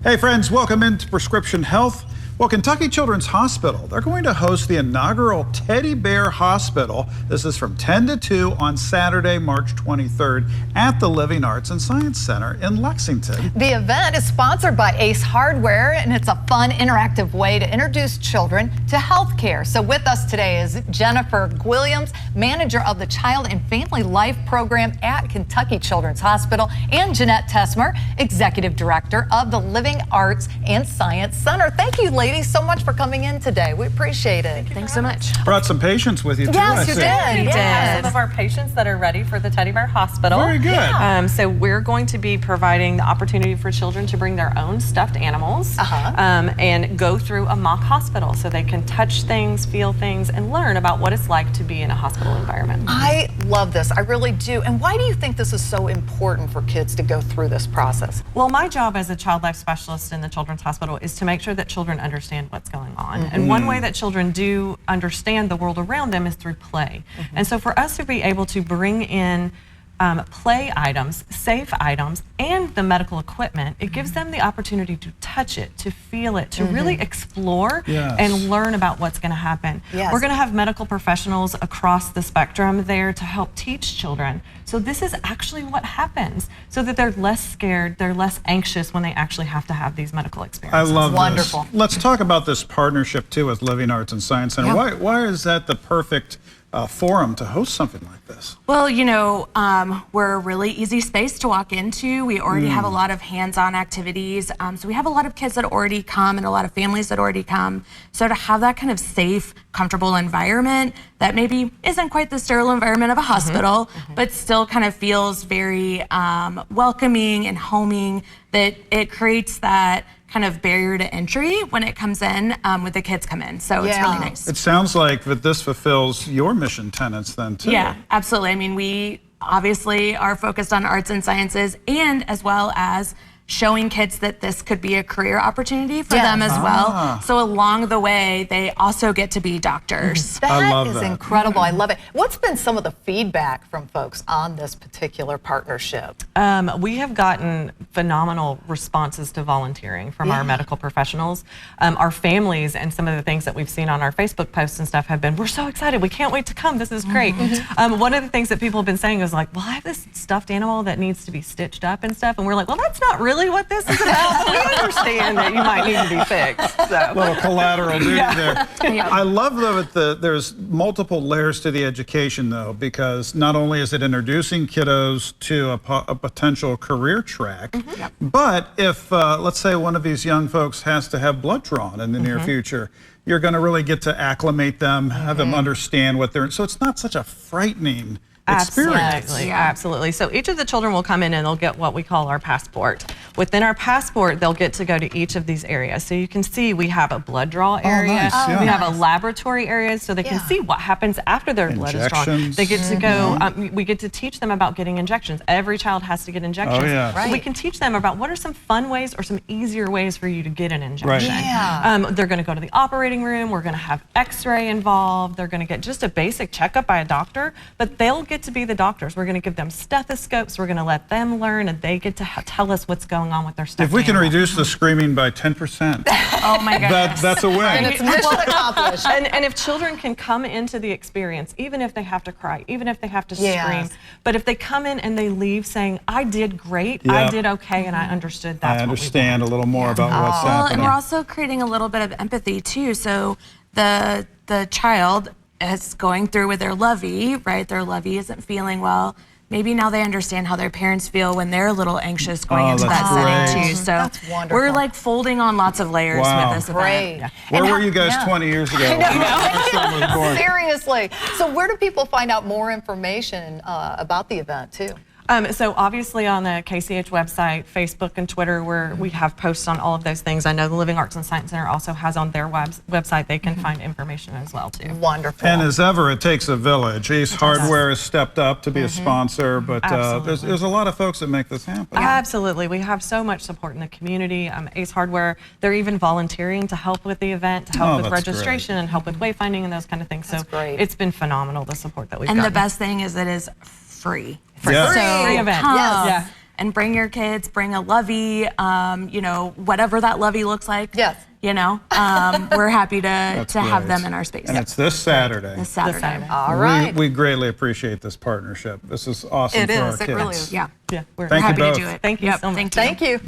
Hey friends, welcome into Prescription Health. Well, Kentucky Children's Hospital, they're going to host the inaugural Teddy Bear Hospital. This is from 10 to 2 on Saturday, March 23rd at the Living Arts and Science Center in Lexington. The event is sponsored by Ace Hardware, and it's a fun, interactive way to introduce children to healthcare. So with us today is Jennifer Williams, manager of the Child and Family Life Program at Kentucky Children's Hospital, and Jeanette Tesmer, executive director of the Living Arts and Science Center. Thank you, ladies, so much for coming in today. We appreciate it. Thanks so much. Brought some patients with you too. Yes, you did. We did. Some of our patients that are ready for the Teddy Bear Hospital. Very good. Yeah. So we're going to be providing the opportunity for children to bring their own stuffed animals and go through a mock hospital so they can touch things, feel things, and learn about what it's like to be in a hospital environment. I love this. I really do. And why do you think this is so important for kids to go through this process? Well, my job as a child life specialist in the Children's Hospital is to make sure that children understand what's going on. And one way that children do understand the world around them is through play. And so for us to be able to bring in play items, safe items, and the medical equipment, it gives them the opportunity to touch it, to feel it, to really explore and learn about what's going to happen. We're going to have medical professionals across the spectrum there to help teach children. So this is actually what happens, so that they're less scared, they're less anxious when they actually have to have these medical experiences. I love Wonderful. this. Let's talk about this partnership too with Living Arts and Science Center. Why is that the perfect forum to host something like this? Well, you know, we're a really easy space to walk into. We already have a lot of hands-on activities. So we have a lot of kids that already come and a lot of families that already come. So to have that kind of safe, comfortable environment that maybe isn't quite the sterile environment of a hospital, but still kind of feels very welcoming and homing, that it creates that kind of barrier to entry when it comes in, when the kids come in. So it's really nice. It sounds like that this fulfills your mission tenets then too. Yeah, absolutely. I mean, we obviously are focused on arts and sciences, and as well as showing kids that this could be a career opportunity for them as well. So along the way, they also get to be doctors. That is incredible. I love it. What's been some of the feedback from folks on this particular partnership? We have gotten phenomenal responses to volunteering from our medical professionals. Our families and some of the things that we've seen on our Facebook posts and stuff have been, we're so excited, we can't wait to come, this is great. One of the things that people have been saying is like, well, I have this stuffed animal that needs to be stitched up and stuff, and we're like, well, that's not really what this is about, but we understand that you might need to be fixed. So. Little collateral duty there. I love though that there's multiple layers to the education though, because not only is it introducing kiddos to a potential career track, but if let's say one of these young folks has to have blood drawn in the near future, you're going to really get to acclimate them, have them understand what they're, so it's not such a frightening experience. Absolutely. So each of the children will come in and they'll get what we call our passport. Within our passport, they'll get to go to each of these areas. So you can see we have a blood draw area. We have a laboratory area so they can see what happens after their blood is drawn. They get to go, we get to teach them about getting injections. Every child has to get injections. So we can teach them about what are some fun ways or some easier ways for you to get an injection. They're going to go to the operating room. We're going to have x-ray involved. They're going to get just a basic checkup by a doctor, but they'll get to be the doctors. We're going to give them stethoscopes. We're going to let them learn, and they get to tell us what's going on with their stuff. If we can reduce the screaming by 10%, oh my goodness, that's a win. And it's mission accomplished. And if children can come into the experience, even if they have to cry, even if they have to scream, but if they come in and they leave saying, I did great, I did okay, and I understood that's I understand a little more about what's happening. Well, and we're also creating a little bit of empathy too. So the child is going through with their lovey, right? Their lovey isn't feeling well. Maybe now they understand how their parents feel when they're a little anxious going into that setting too. So that's wonderful. We're like folding on lots of layers with this event. Where were you guys 20 years ago? I know. Seriously. So where do people find out more information about the event too? So obviously on the KCH website, Facebook and Twitter, where we have posts on all of those things. I know the Living Arts and Science Center also has on their website, they can find information as well too. Wonderful. And as ever, it takes a village. Ace Hardware has stepped up to be a sponsor, but there's a lot of folks that make this happen. Absolutely. We have so much support in the community. Ace Hardware, they're even volunteering to help with the event, to help with registration and help with wayfinding and those kind of things. So it's been phenomenal, the support that we've gotten. And the best thing is it is free. Free event. Yes. and bring your kids, bring a lovey, you know, whatever that lovey looks like. Yes. You know, we're happy to have them in our space. And it's this Saturday. This Saturday. All right. We greatly appreciate this partnership. This is awesome It for our is. kids. It really is. Yeah. Yeah, we're Thank you happy both. to do it. Thank you Yep, so much. Thank you. Thank you.